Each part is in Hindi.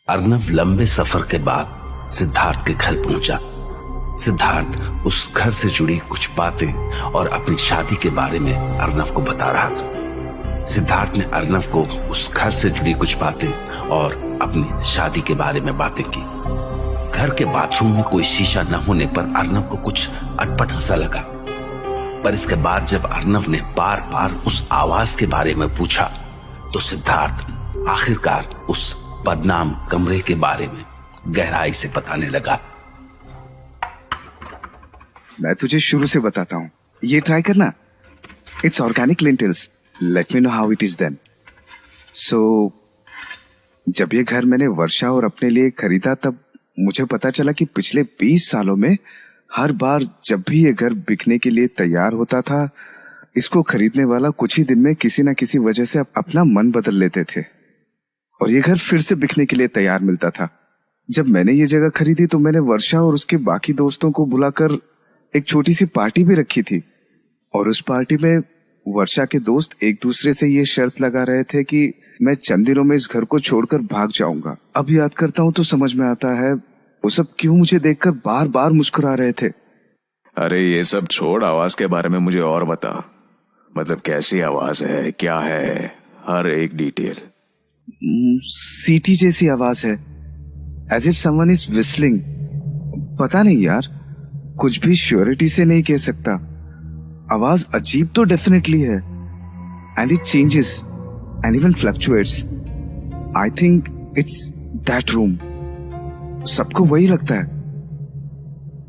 अर्नव लंबे सफर के बाद सिद्धार्थ के घर पहुंचा। सिद्धार्थ उस घर से जुड़ी कुछ बातें और अपनी शादी के बारे में अर्नव को बता रहा था। सिद्धार्थ ने अर्नव को उस घर से जुड़ी कुछ बातें और अपनी शादी के बारे में बातें की। घर के बाथरूम में कोई शीशा न होने पर अर्नव को कुछ अटपटा सा लगा, पर इसके बाद जब अर्नव ने बार बार उस आवाज के बारे में पूछा तो सिद्धार्थ आखिरकार उस बदनाम कमरे के बारे में गहराई से बताने लगा। मैं तुझे शुरू से बताता हूँ, ये ट्राई करना। It's organic lentils, let me know how it is then. So जब ये घर मैंने वर्षा और अपने लिए खरीदा तब मुझे पता चला कि पिछले 20 सालों में हर बार जब भी ये घर बिकने के लिए तैयार होता था, इसको खरीदने वाला कुछ ही दिन में किसी न किसी वजह से अपना मन बदल लेते थे और ये घर फिर से बिकने के लिए तैयार मिलता था। जब मैंने ये जगह खरीदी तो मैंने वर्षा और उसके बाकी दोस्तों को बुलाकर एक छोटी सी पार्टी भी रखी थी और उस पार्टी में वर्षा के दोस्त एक दूसरे से ये शर्त लगा रहे थे कि मैं चंद दिनों में इस घर को छोड़कर भाग जाऊंगा। अब याद करता हूँ तो समझ में आता है वो सब क्यों मुझे देखकर बार बार मुस्कुरा रहे थे। अरे ये सब छोड़, आवाज के बारे में मुझे और बता। मतलब कैसी आवाज है, क्या है, हर एक डिटेल। सीटी जैसी आवाज है, as if someone is whistling. पता नहीं यार, कुछ भी श्योरिटी से नहीं कह सकता। आवाज अजीब तो डेफिनेटली है, and it changes and even fluctuates. I think it's that room. सबको वही लगता है,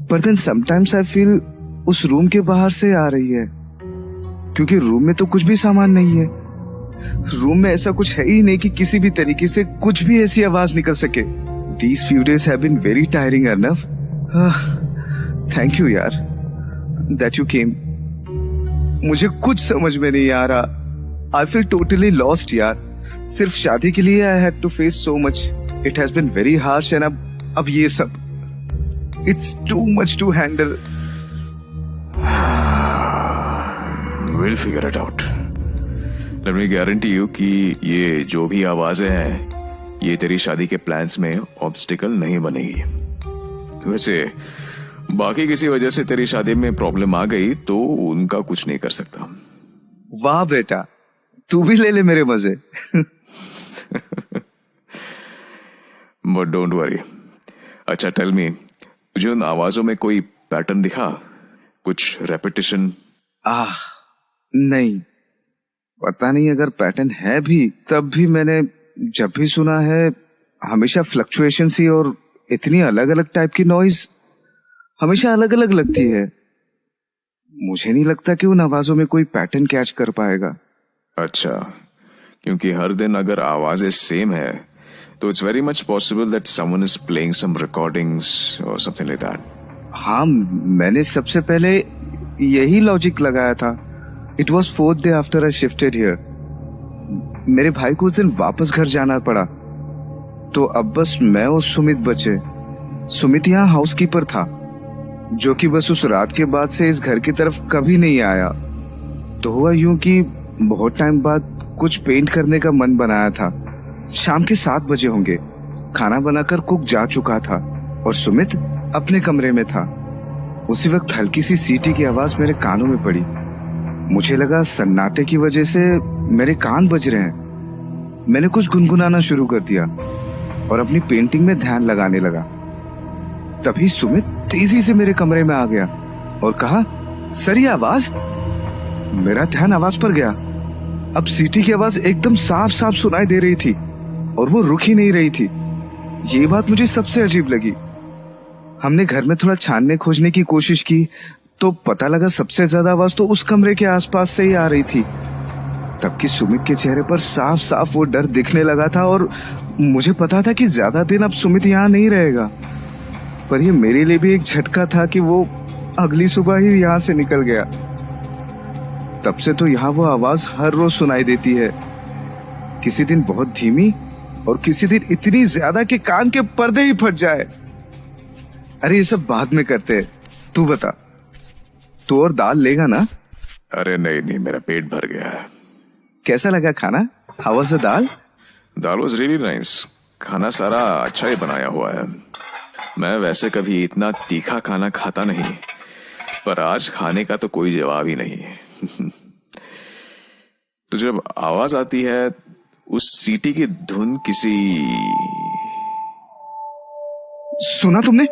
पर देन समटाइम्स आई फील उस रूम के बाहर से आ रही है, क्योंकि रूम में तो कुछ भी सामान नहीं है। रूम में ऐसा कुछ है ही नहीं कि किसी भी तरीके से कुछ भी ऐसी आवाज निकल सके। These few days have been very tiring, Arnav. Thank you यार that you came। मुझे कुछ समझ में नहीं आ रहा। I feel totally lost यार। सिर्फ शादी के लिए I had to face so much। It has been very harsh and अब ये सब It's too much to handle। We'll figure it out। Let me guarantee you कि ये जो भी आवाजें हैं ये तेरी शादी के प्लान्स में ऑब्स्टिकल नहीं बनेगी। वैसे बाकी किसी वजह से तेरी शादी में प्रॉब्लम आ गई तो उनका कुछ नहीं कर सकता। वाह बेटा, तू भी ले ले मेरे मजे। But don't worry. अच्छा टेल मी, तुझे उन आवाजों में कोई पैटर्न दिखा, कुछ रेपिटेशन? नहीं, पता नहीं अगर पैटर्न है भी, तब भी मैंने जब भी सुना है हमेशा फ्लक्चुएशन सी और इतनी अलग अलग टाइप की नॉइज हमेशा अलग अलग लगती है। मुझे नहीं लगता कि उन आवाजों में कोई पैटर्न कैच कर पाएगा। अच्छा, क्योंकि हर दिन अगर आवाजें सेम है तो it's very much possible that someone is playing some recordings और समथिंग लाइक दैट। हाँ, मैंने सबसे पहले यही लॉजिक लगाया था। It was 4th day after I shifted here. मेरे भाई को उस दिन वापस घर जाना पड़ा, तो अब बस मैं और सुमित बचे। सुमित यहाँ हाउसकीपर था, जो कि बस उस रात के बाद से इस घर की तरफ कभी नहीं आया। तो हुआ यूं कि बहुत टाइम बाद कुछ पेंट करने का मन बनाया था। शाम के 7 बजे होंगे। खाना बनाकर कुक जा चुका था और सुमित अपने कमरे में था। उसी वक्त हल्की सी सीटी की आवाज मेरे कानों में पड़ी। मुझे लगा सन्नाटे की वजह से मेरे कान बज रहे हैं। मैंने कुछ गुनगुनाना शुरू कर दिया और अपनी पेंटिंग में ध्यान लगाने लगा। तभी सुमित तेजी से मेरे कमरे में आ गया और कहा, सर ये आवाज। मेरा ध्यान आवाज पर गया। अब सीटी की आवाज एकदम साफ साफ सुनाई दे रही थी और वो रुक ही नहीं रही थी। ये बात मुझे सबसे अजीब लगी। हमने घर में थोड़ा छानने खोजने की कोशिश की तो पता लगा सबसे ज्यादा आवाज तो उस कमरे के आसपास से ही आ रही थी। तब सुमित के चेहरे पर साफ साफ वो डर दिखने लगा था और मुझे पता था कि ज्यादा दिन अब सुमित यहाँ नहीं रहेगा। पर ये मेरे लिए भी एक झटका था कि वो अगली सुबह ही यहाँ से निकल गया। तब से तो यहाँ वो आवाज हर रोज सुनाई देती है, किसी दिन बहुत धीमी और किसी दिन इतनी ज्यादा कि कान के पर्दे ही फट जाए। अरे ये सब बाद में करते हैं, तू बता, तू और दाल लेगा ना? अरे नहीं, मेरा पेट भर गया है। कैसा लगा खाना? How was the dal? Dal was really nice. खाना सारा अच्छा ही बनाया हुआ है। मैं वैसे कभी इतना तीखा खाना खाता नहीं, पर आज खाने का तो कोई जवाब ही नहीं। तो जब आवाज आती है उस सीटी की धुन किसी सुना तुमने?